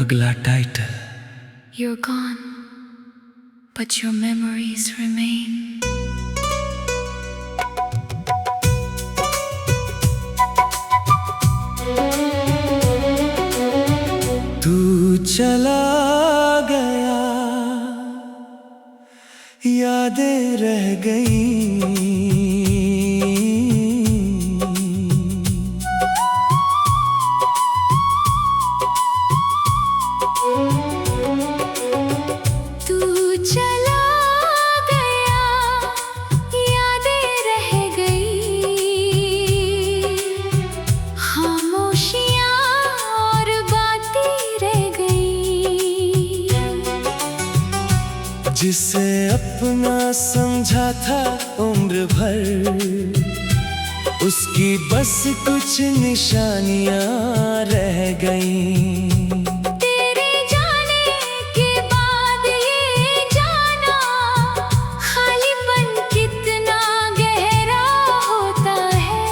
अगला title. You're gone, but your memories remain. तू चला गया, यादें रह गई। तू चला गया, यादें रह गई। खामोशियाँ और बातें रह गई। जिसे अपना समझा था उम्र भर, उसकी बस कुछ निशानियाँ रह गईं। तेरे जाने के बाद ये जाना, खालीपन कितना गहरा होता है।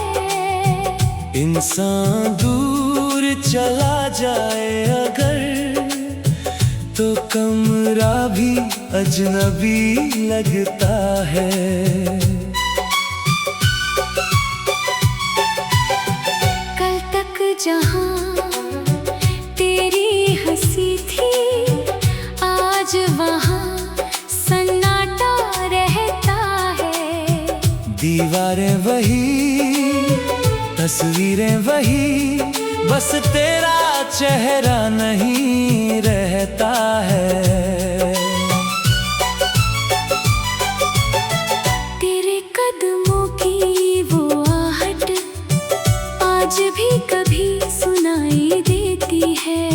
इंसान दूर चला जाए अगर, तो कमरा भी अजनबी लगता है। कल तक जहाँ तेरी हंसी थी, आज वहाँ सन्नाटा रहता है। दीवारें वही, तस्वीरें वही, बस तेरा चेहरा नहीं रहता है। तेरे कदमों की वो आहट आज भी कभी सुनाई देती है।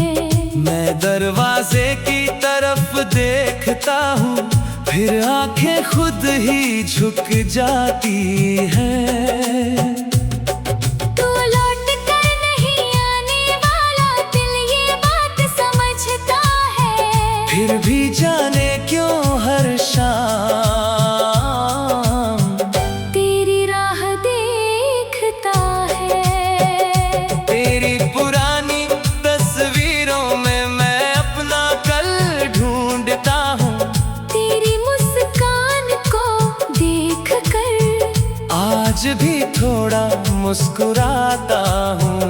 मैं दरवाजे की तरफ देखता हूँ, फिर आंखें खुद ही झुक जाती हैं। फिर भी जाने क्यों हर शाम तेरी राह देखता है। तेरी पुरानी तस्वीरों में मैं अपना कल ढूंढता हूँ। तेरी मुस्कान को देखकर आज भी थोड़ा मुस्कुराता हूँ।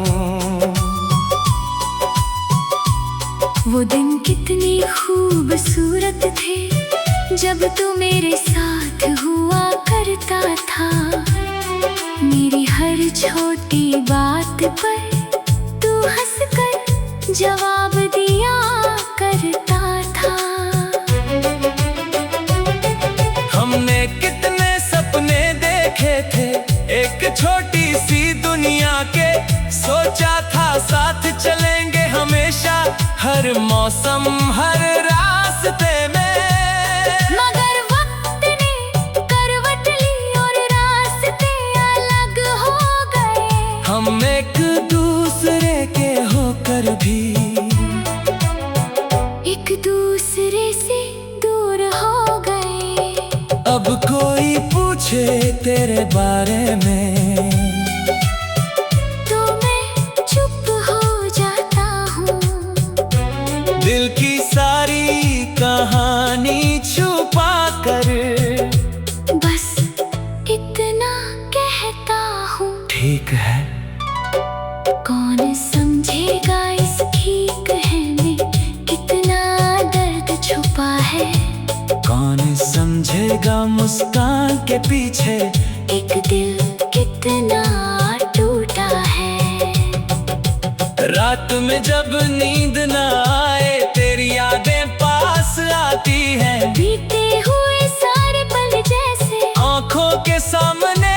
वो दिन कितने खूबसूरत थे, जब तू मेरे साथ हुआ करता था। मेरी हर छोटी बात पर तू हंसकर जवाब दिया करता था। हमने कितने सपने देखे थे एक छोटी सी दुनिया के, सोचा था साथ चलेंगे हमेशा, हर मौसम हर रास्ते में। मगर वक्त ने करवट ली और रास्ते अलग हो गए। हम एक दूसरे के होकर भी एक दूसरे से दूर हो गए। अब कोई पूछे तेरे बारे में, तो मैं चुप हो जाता हूँ। दिल की सारी कहानी छुपा कर बस इतना कहता हूँ, ठीक है। कौन समझेगा इसकी कहने कितना दर्द छुपा है। कौन समझेगा मुस्कान के पीछे एक दिल कितना टूटा है। रात में जब नींद न आए, तेरी यादें पास आती हैं। बीते हुए सारे पल जैसे आंखों के सामने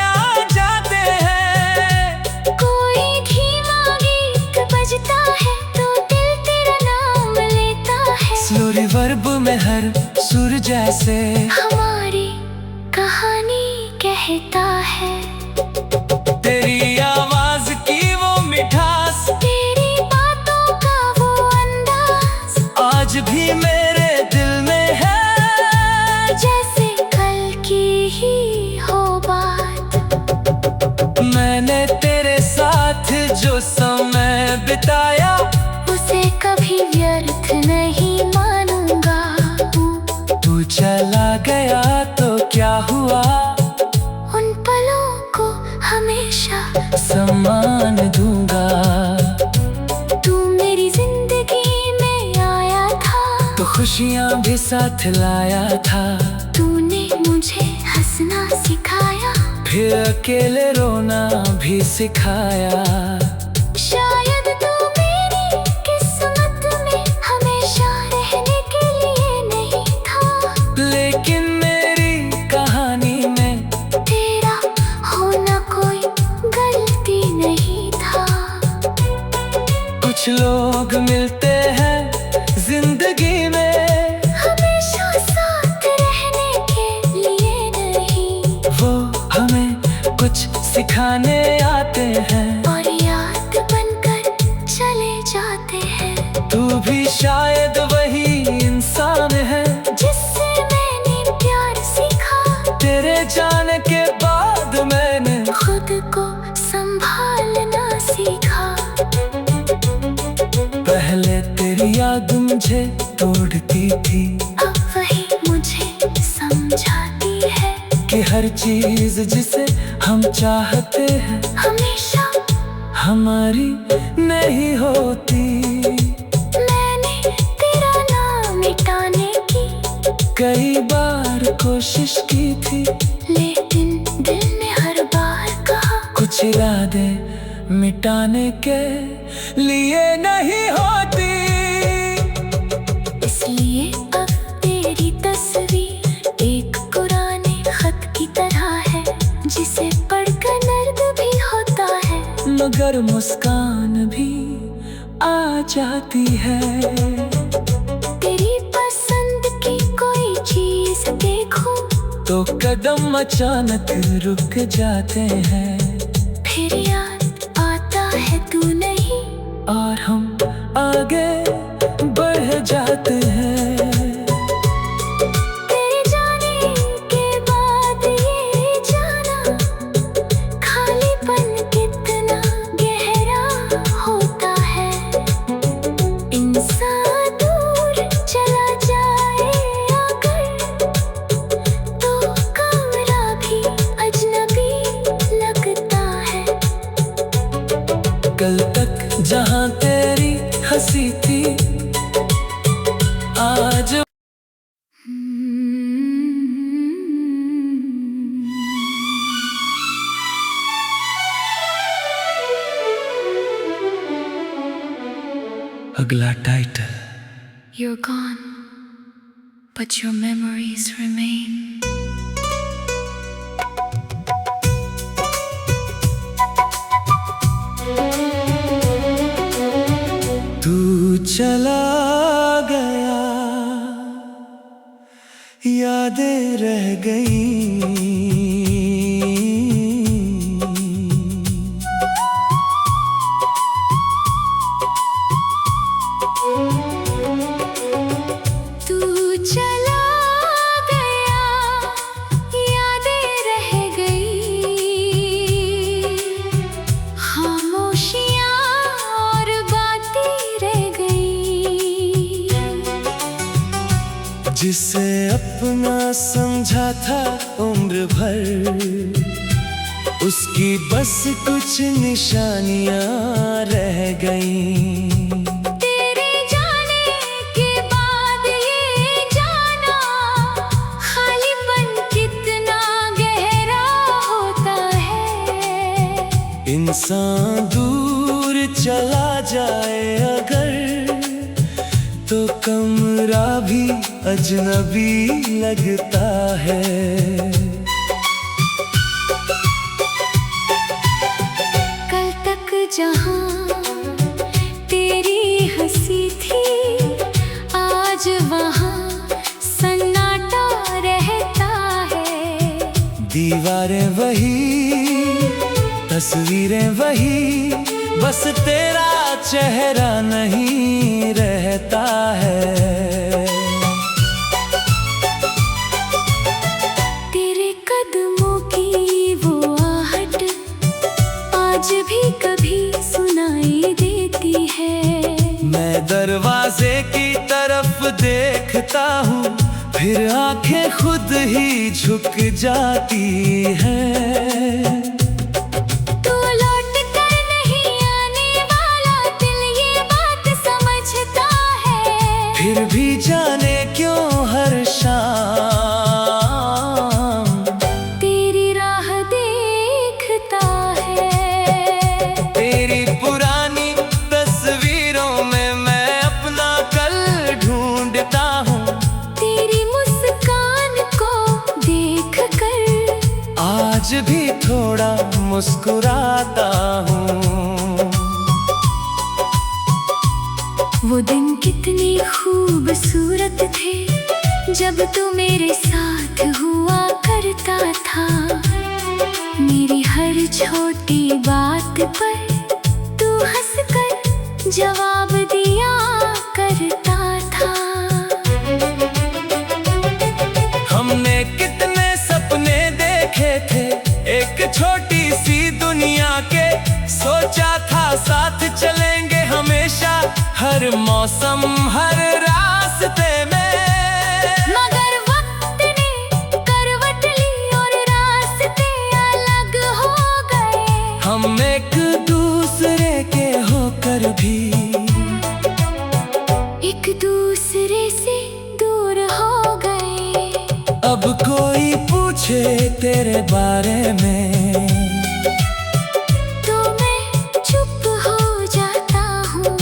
आ जाते हैं। कोई धीमा गीत बजता है तो दिल तेरा नाम लेता है। स्लो रिवर्ब में हर सुर जैसे हमारी कहानी कहता है। तेरी आवाज की वो मिठास, तेरी बातों का वो अंदाज आज भी मेरे दिल में है। जैसे कल की ही हो बात। मैंने तेरे साथ जो समय बिताया, उसे कभी क्या हुआ, उन पलों को हमेशा सम्मान दूंगा। तू मेरी जिंदगी में आया था, तो खुशियाँ भी साथ लाया था। तूने मुझे हंसना सिखाया, फिर अकेले रोना भी सिखाया। शायद तू मेरी किस्मत में हमेशा रहने के लिए नहीं था, लेकिन मेरी कहानी में तेरा होना कोई गलती नहीं था। कुछ लोग मिलते हैं जिंदगी में, हमेशा साथ रहने के लिए नहीं, वो हमें कुछ सिखाने आते हैं और याद बनकर चले जाते हैं। तू भी शायद वही इंसान है जिससे मैंने प्यार सीखा, तेरे जाने के बाद मैंने खुद को संभालना सीखा। पहले तेरी याद मुझे तोड़ती थी, अब वही मुझे समझाती है कि हर चीज जिसे हम चाहते हैं हमेशा हमारी नहीं होती। मैंने तेरा नाम मिटाने की कई बार कोशिश की थी, लेकिन दिल ने हर बार कहा कुछ इरादे मिटाने के लिए नहीं होती। इसलिए अब तेरी तस्वीर एक पुराने खत की तरह है, जिसे पढ़कर दर्द भी होता है, मगर मुस्कान भी आ जाती है। तेरी पसंद की कोई चीज देखूं तो कदम अचानक रुक जाते हैं, फिर याद आता है तू नहीं, और हम आगे बढ़ जाते हैं। तेरे जाने के बाद ये जाना खालीपन कितना गहरा होता है। इंसान दूर चला जाए अगर, तो कमरा भी अजनबी लगता है। कल तक जहाँ तेरी हंसी थी, आज अगला title. You're gone, but your memories remain. तू चला गया, यादें रह गई। तू चला गया, यादें रह गई, खामोशियाँ और बातें रह गई। जिसे अपना समझा था उम्र भर, उसकी बस कुछ निशानियाँ रह गईं। तेरे जाने के बाद ये जाना खालीपन कितना गहरा होता है। इंसान दूर चला जाए अगर, तो कमरा भी अजनबी लगता है। कल तक जहाँ तेरी हंसी थी, आज वहाँ सन्नाटा रहता है। दीवारें वही, तस्वीरें वही, बस तेरा चेहरा नहीं रहता है। तेरे कदमों की वो आहट आज भी कभी सुनाई देती है। मैं दरवाजे की तरफ देखता हूँ, फिर आंखें खुद ही झुक जाती है। तू लौट कर नहीं आने वाला, दिल ये बात समझता है। फिर भी जाने क्यों हर शाम तेरी राह देखता है। तेरी पुरानी तस्वीरों में मैं अपना कल ढूंढता हूँ। तेरी मुस्कान को देख कर आज भी थोड़ा मुस्कुराता हूँ। वो दिन कितने खूबसूरत थे जब तू मेरे साथ हुआ करता था। मेरी हर छोटी बात पर तू हंसकर जवाब दिया करता था। हमने कितने सपने देखे थे एक छोटी सी दुनिया के। सोचा था साथ चलेंगे हमेशा, हर मौसम हर रास्ते में। मगर वक्त ने करवट ली और रास्ते अलग हो गए। हम एक दूसरे के होकर भी एक दूसरे से दूर हो गए। अब कोई पूछे तेरे बारे में तो मैं चुप हो जाता हूँ।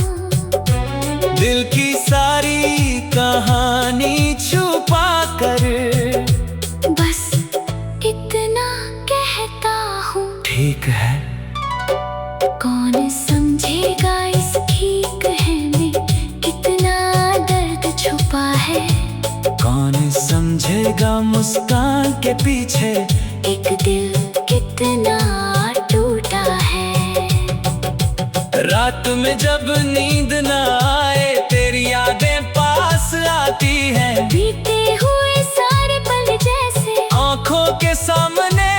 दिल की सारी कहानी छुपा कर बस इतना कहता हूँ। ठीक है। कौन समझेगा इस ठीक है में कितना दर्द छुपा है। कौन समझेगा मुस्कान के पीछे एक दिल कितना टूटा है। रात में जब नींद न आए तेरी यादें पास आती हैं। बीते हुए सारे पल जैसे आंखों के सामने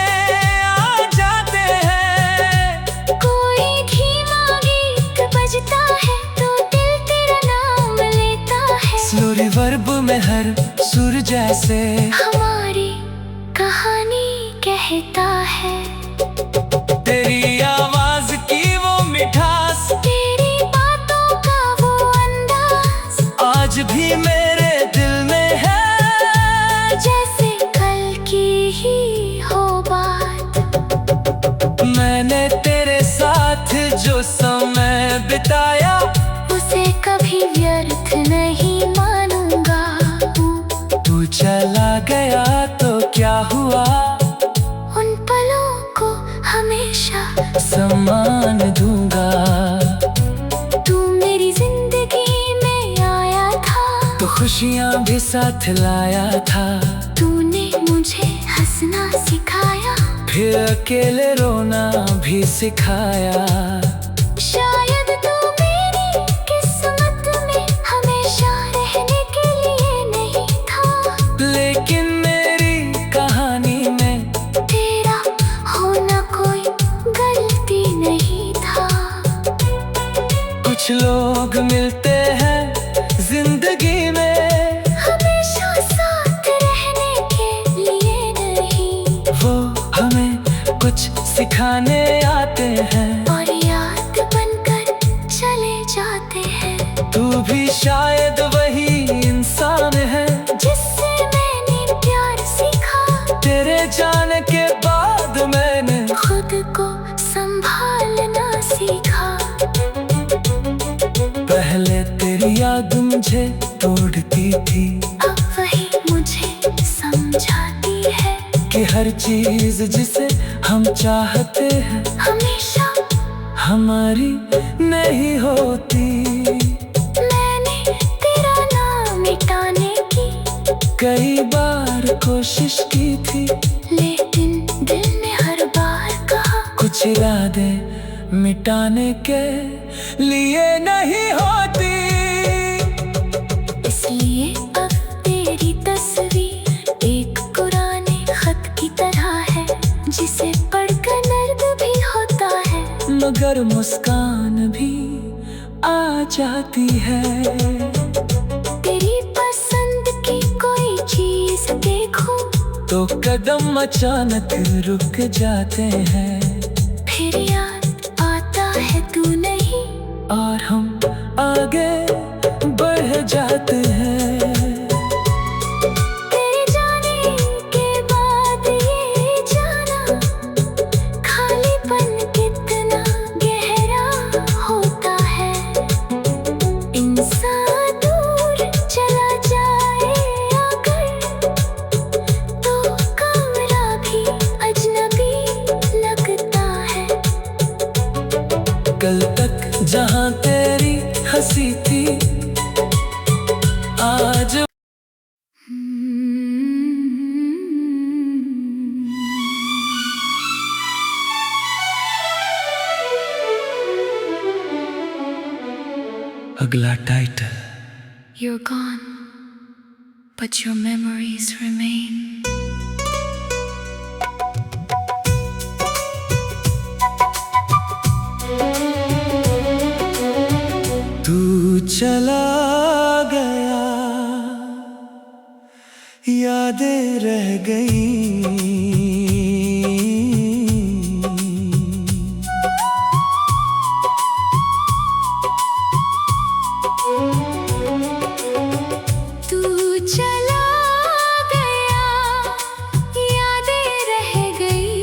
आ जाते हैं। कोई धीमा गीत बजता है तो दिल तेरा नाम लेता है। स्लो रिवर्ब में हर सुर जैसे हमारी कहानी कहता है। तेरी आवाज की वो मिठास, तेरी बातों का वो अंदाज आज भी मेरे दिल में है। जैसे कल की ही हो बात। मैंने तेरे साथ जो समय बिताया उसे कभी व्यर्थ नहीं मानूंगा। तू चला गया तो क्या हुआ, उन पलों को हमेशा सम्मान दूंगा। तू मेरी जिंदगी में आया था तो खुशियाँ भी साथ लाया था। तूने मुझे हंसना सिखाया, फिर अकेले रोना भी सिखाया। शायद तू मेरी किस्मत में हमेशा रहने के लिए नहीं था। लेकिन मेरी कहानी में तेरा होना कोई गलती नहीं था। कुछ लोग मिलते हैं जिंदगी में, हमेशा साथ रहने के लिए नहीं। वो हमें कुछ सिखाने आते हैं और याद बनकर चले जाते हैं। तू भी शायद वही इंसान है जिससे मैंने प्यार सीखा। तेरे जाने के बाद मैंने खुद को संभालना सीखा। पहले तेरी याद मुझे तोड़ती थी, अब वही मुझे समझाती है कि हर चीज जिसे हम चाहते हैं हमेशा हमारी नहीं होती। मैंने तेरा नाम मिटाने की कई बार कोशिश की थी, लेकिन दिल ने हर बार कहा कुछ इरादे मिटाने के लिए नहीं होती। इसलिए अब तेरी तस्वीर एक पुराने खत की तरह है, जिसे पढ़कर दर्द भी होता है मगर मुस्कान भी आ जाती है। तेरी पसंद की कोई चीज तो कदम अचानक रुक जाते हैं। फिर याद आता है तू नहीं, और हम आगे बढ़ जाते हैं। तेरे जाने के बाद ये जाना, खालीपन कितना गहरा होता है। इंसान दूर चला जाए अगर, तो कमरा भी अजनबी लगता है। कल तक जहाँ तेरी हंसी थी, आज अगला title. You're gone, but your memories remain. तू चला गया, यादें रह गई। तू चला गया, यादें रह गई।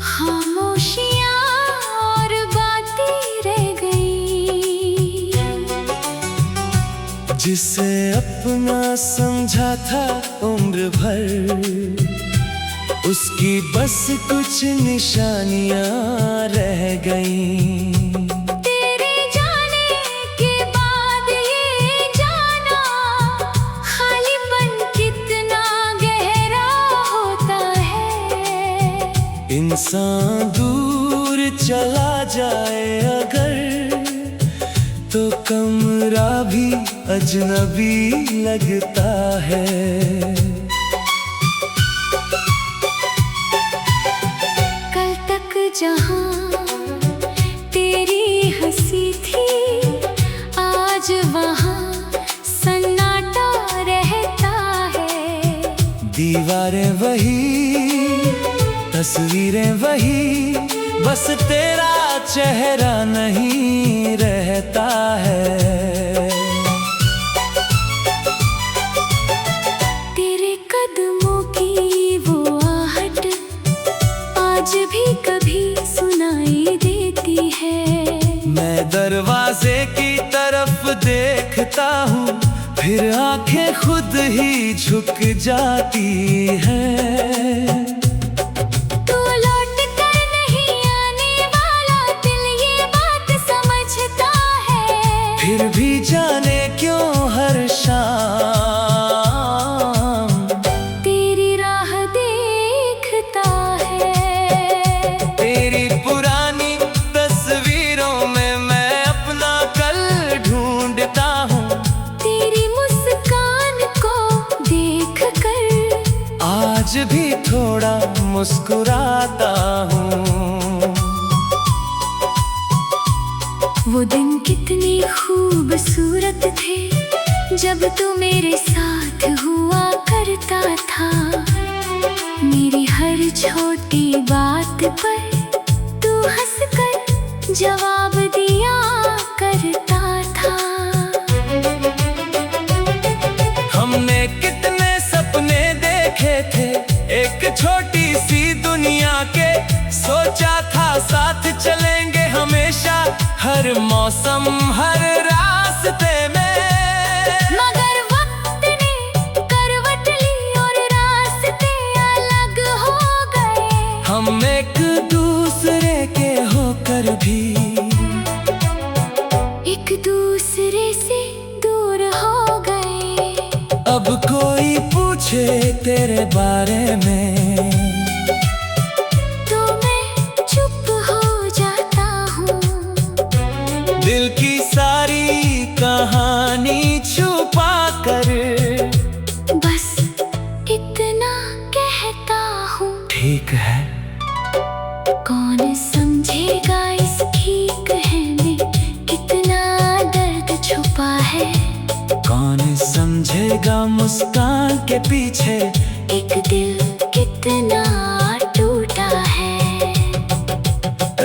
खामोशियाँ और बातें रह गई। जिसे अपना समझा था उम्र भर, उसकी बस कुछ निशानियाँ रह गईं। तेरे जाने के बाद ये जाना, खालीपन कितना गहरा होता है। इंसान दूर चला जाए अगर, तो कमरा भी अजनबी लगता है। कल तक जहाँ तेरी हंसी थी, आज वहाँ सन्नाटा रहता है। दीवारें वही, तस्वीरें वही, बस तेरा चेहरा नहीं रहता है। तेरे कदमों की वो आहट आज भी कभी सुनाई देती है। मैं दरवाजे की तरफ देखता हूँ, फिर आंखें खुद ही झुक जाती हैं। तू लौट कर नहीं आने वाला, दिल ये बात समझता है। फिर भी जाने क्यों हर शाम तेरी राह देखता है। तेरी पुरानी तस्वीरों में मैं अपना कल ढूंढता हूँ। तेरी मुस्कान को देख कर आज भी थोड़ा मुस्कुराता हूँ। वो दिन कितने खूबसूरत थे, जब तू मेरे साथ हुआ करता था। मेरी हर छोटी बात पर तू हंसकर जवाब दिया करता था। हमने कितने सपने देखे थे, एक छोटी सी दुनिया के। सोचा था साथ चलेंगे हमेशा, हर मौसम हर रास्ते में। मगर वक्त ने करवट ली और रास्ते अलग हो गए। हम एक दूसरे के होकर भी एक दूसरे से दूर हो गए। अब कोई पूछे तेरे बारे में, तो मैं चुप हो जाता हूँ। दिल की सारी कहानी छुपा कर बस इतना कहता हूँ। ठीक है, कौन समझेगा इसकी कहने, कितना दर्द छुपा है। कौन कौन समझेगा मुस्कान के पीछे एक दिल कितना टूटा है।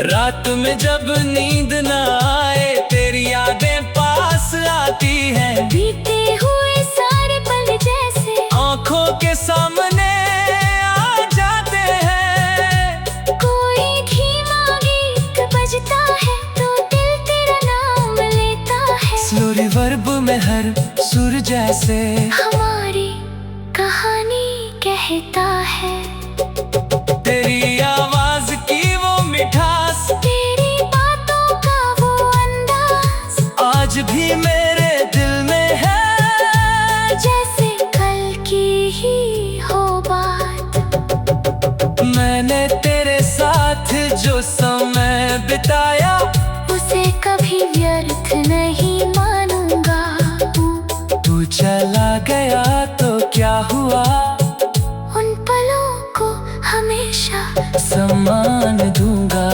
रात में जब नींद ना आए तेरी यादें पास आती हैं, बीते हुए सारे पल जैसे आंखों के सामने आ जाते हैं। कोई धीमा गीत बजता है तो दिल तेरा नाम लेता है। स्लो रिवर्ब में हर सुर जैसे हमारी कहानी कहता है। तेरी आवाज की वो मिठास, तेरी बातों का वो अंदाज आज भी मेरे दिल में है, जैसे कल की ही हो बात। मैंने तेरे साथ जो समय बिताया उसे कभी व्यर्थ नहीं मानूंगा। तू चला गया तो क्या हुआ, उन पलों को हमेशा सम्मान दूंगा।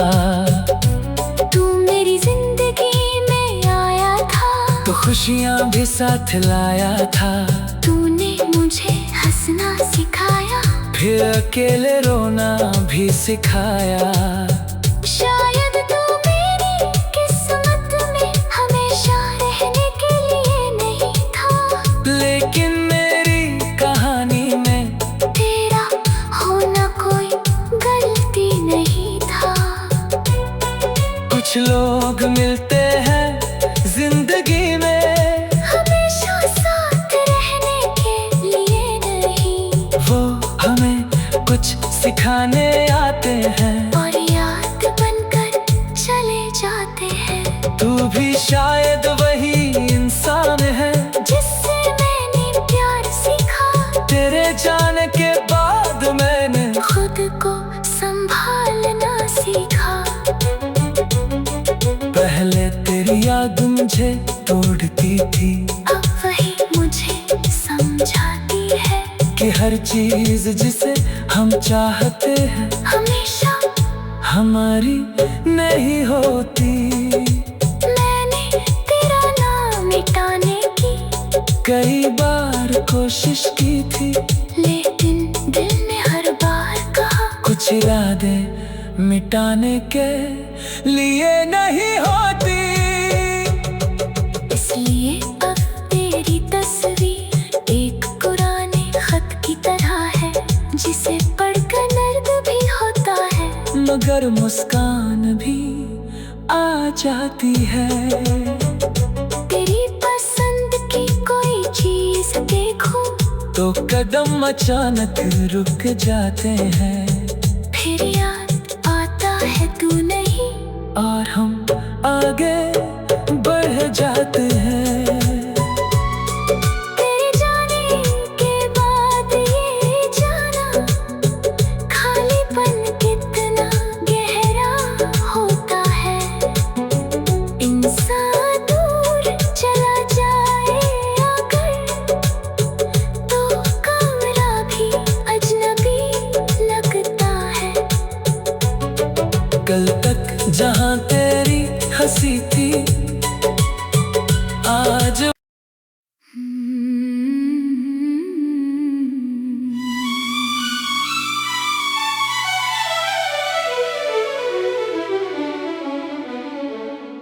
तू मेरी जिंदगी में आया था तो खुशियाँ भी साथ लाया था, तूने मुझे हंसना सिखाया, फिर अकेले रोना भी सिखाया। शायद तू मेरी किस्मत में हमेशा रहने के लिए नहीं था, लेकिन मेरी कहानी में तेरा होना कोई गलती नहीं था। कुछ लोग मिलते हैं जिंदगी में, हमेशा साथ रहने के लिए नहीं, वो हमें कुछ सिखाने आते हैं, और याद बनकर चले जाते हैं। तू भी शायद वही इंसान है जिससे मैंने प्यार सीखा, तेरे जाने के बाद मैंने खुद को संभालना सीखा। पहले तेरी याद मुझे तोड़ती थी, अब वही मुझे समझाती है कि हर चीज जिसे हम चाहते हैं हमेशा हमारी नहीं होती। मैंने तेरा नाम मिटाने की कई बार कोशिश की थी, लेकिन दिल ने हर बार कहा कुछ इरादे मिटाने के लिए नहीं होती। इसलिए अब तेरी तस्वीर एक पुराने खत की तरह है, जिसे पढ़कर दर्द भी होता है, मगर मुस्कान भी आ जाती है। तेरी पसंद की कोई चीज देखूं तो कदम अचानक रुक जाते हैं, फिर याद आता है तू नहीं, और हम आगे बढ़ जाते हैं। तेरे जाने के बाद ये जाना खालीपन कितना गहरा होता है। इंसान दूर चला जाए अगर तो कमरा भी अजनबी लगता है। कल तक जहाँ तेरी हंसी थी आज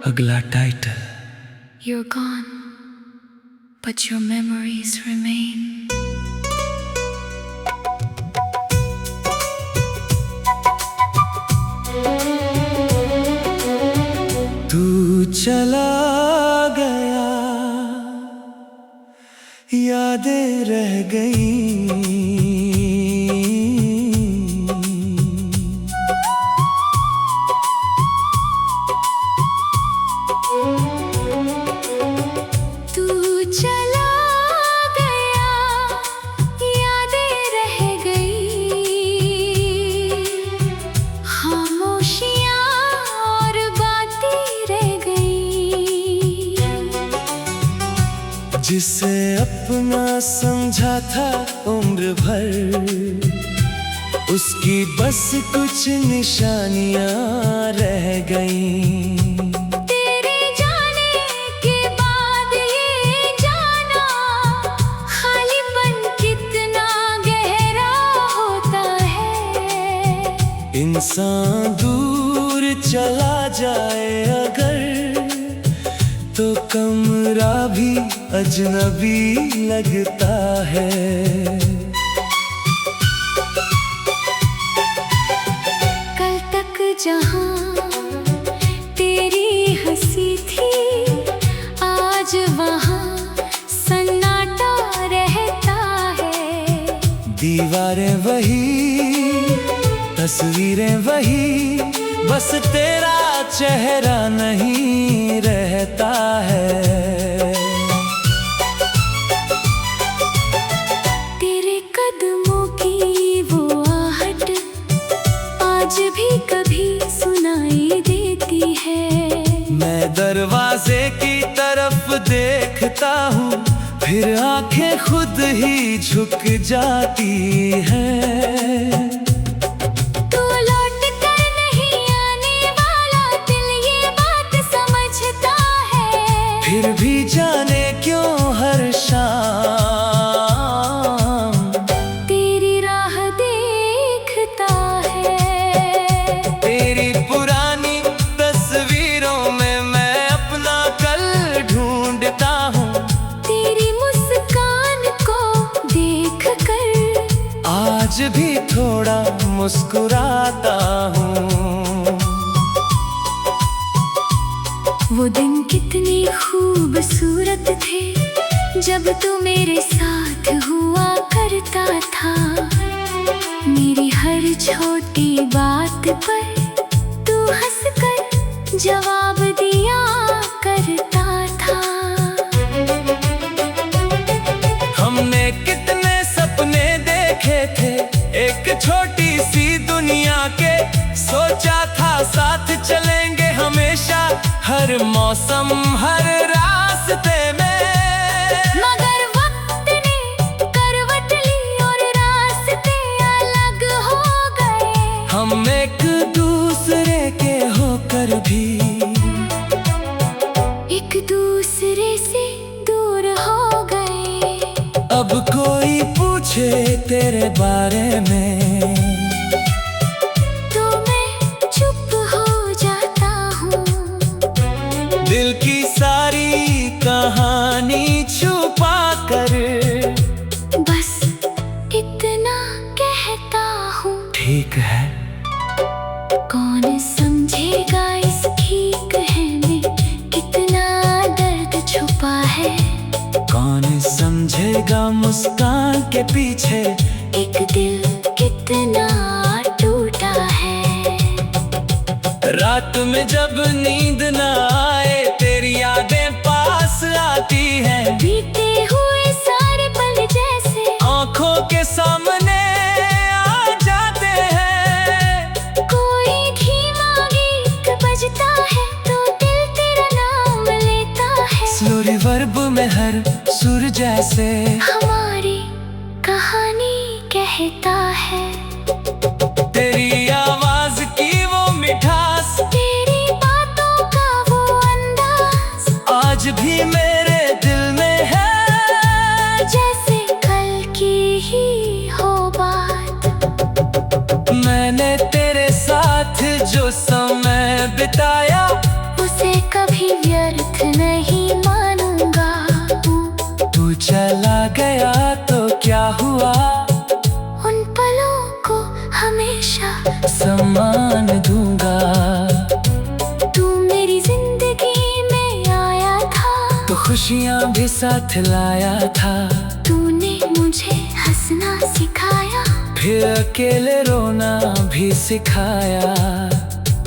अगला title. You're gone, but your memories remain. तू चला गया यादें रह गई, तू चला गया यादें रह गई, खामोशियाँ और बातें रह गई। जिसे अपना समझा था उम्र भर, उसकी बस कुछ निशानियाँ रह गईं। तेरे जाने के बाद ये जाना इंसान दूर चला जाए अगर, तो कमरा भी अजनबी लगता है। कल तक जहाँ तेरी हंसी थी, आज वहाँ सन्नाटा रहता है। दीवारें वही, तस्वीरें वही, बस तेरा चेहरा नहीं रहता है। तेरे कदमों की वो आहट आज भी कभी सुनाई देती है। मैं दरवाजे की तरफ देखता हूँ, फिर आंखें खुद ही झुक जाती हैं। तू लौट कर नहीं आने वाला, दिल ये बात समझता है। फिर भी जाने क्यों हर शाम तेरी राह देखता है। तेरी पुरानी तस्वीरों में मैं अपना कल ढूंढता हूँ। तेरी मुस्कान को देख कर आज भी थोड़ा मुस्कुराता हूँ। वो दिन कितने खूबसूरत थे, जब तू मेरे साथ हुआ करता था। मेरी हर छोटी बात पर तू हंसकर जवाब दिया करता था। हमने कितने सपने देखे थे एक छोटी सी दुनिया के, सोचा था साथ चलेंगे हमेशा, हर मौसम हर रास्ते में। मगर वक्त ने करवट ली और रास्ते अलग हो गए। हम एक दूसरे के होकर भी एक दूसरे से दूर हो गए। अब कोई पूछे तेरे बारे में, तो मैं चुप हो जाता हूँ। दिल की सारी कहानी छुपा कर बस इतना कहता हूँ, ठीक है। कौन समझेगा इसकी कहने कितना दर्द छुपा है। कौन समझेगा मुस्कान के पीछे एक दिल कितना टूटा है। रात में जब नींद न आए तेरी यादें पास आती हैं। बीते हुए सारे पल जैसे आंखों के सामने आ जाते हैं। कोई धीमा गीत बजता है तो दिल तेरा नाम लेता है। स्लो रिवर्ब में हर सुर जैसे हमारी कहानी कहता है। तेरी आवाज की वो मिठास, तेरी बातों का वो अंदाज आज भी मेरे दिल में है। जैसे कल की ही हो बात। मैंने तेरे साथ जो समय बिताया, उसे कभी व्यर्थ नहीं मानूंगा। तू चला गया तो क्या हुआ, उन पलों को हमेशा सम्मान दूंगा। तू मेरी जिंदगी में आया था, तो खुशियाँ भी साथ लाया था। तूने मुझे हंसना सिखाया, फिर अकेले रोना भी सिखाया।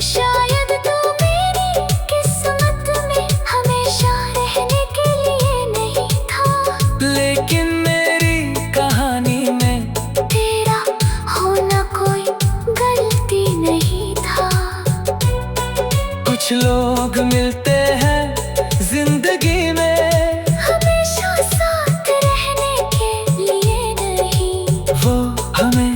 शायद तू मेरी किस्मत में हमेशा रहने के लिए नहीं था, लेकिन मेरी कहानी में तेरा होना कोई गलती नहीं था। कुछ लोग मिलते हैं जिंदगी में, हमेशा साथ रहने के लिए नहीं, वो हमें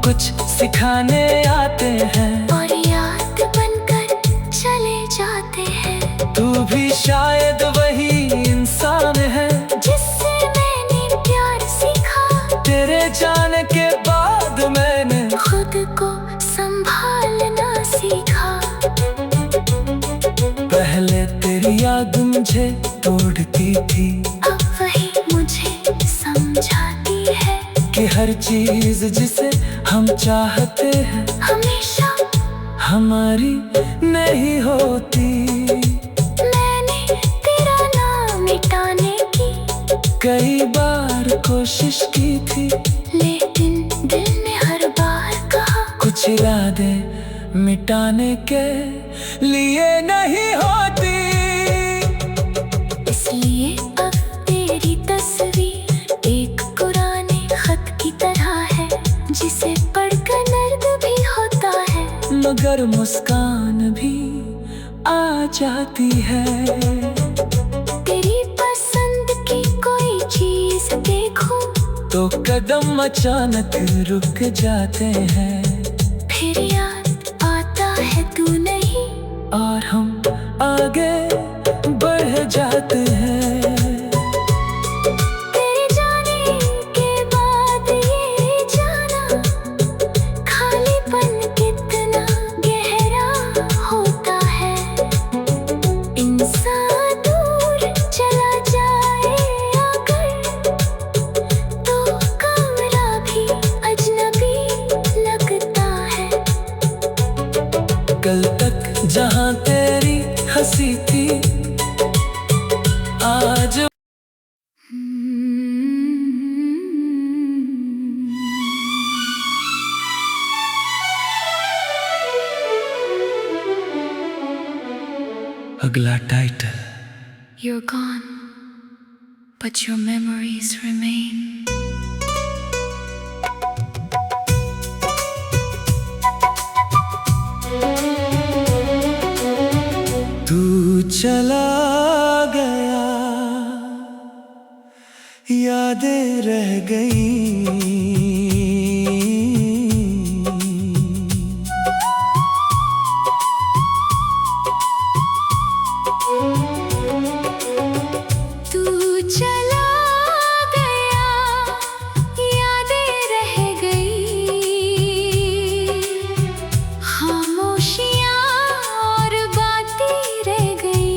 कुछ सिखाने आते हैं और याद बनकर चले जाते हैं। तू भी शायद वही इंसान है जिससे मैंने प्यार सीखा, तेरे जाने के बाद मैंने खुद को संभाल मुझे तोड़ती थी, अब वही मुझे समझाती है कि हर चीज जिसे हम चाहते हैं हमेशा हमारी नहीं होती। मैंने तेरा नाम मिटाने की कई बार कोशिश की थी, लेकिन दिल ने हर बार कहा कुछ इरादे मिटाने के लिए नहीं होती। इसलिए अब तेरी तस्वीर एक पुराने खत की तरह है, जिसे पढ़कर दर्द भी होता है, मगर मुस्कान भी आ जाती है। तेरी पसंद की कोई चीज देखूं तो कदम अचानक रुक जाते हैं, फिर याद आता है तू नहीं, और हम आगे बढ़ जाते हैं। तेरे जाने के बाद ये जाना खालीपन कितना गहरा होता है। इंसान दूर चला जाए अगर तो कमरा भी अजनबी लगता है। कल तक जहां तेरी हंसी थी, आज अगला title. You're gone, but your memories remain. तू चला गया, यादें रह गई। तू चला गया, यादें रह गई, खामोशियाँ और बातें रह गई।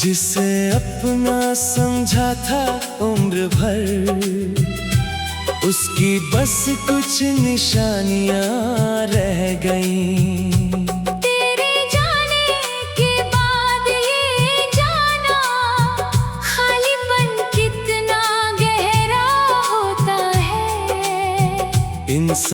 जिसे अपना समझा था उम्र भर, उसकी बस कुछ निशानियां रह गईं। तेरे जाने के बाद ये जाना खालीपन कितना गहरा होता है। इंसान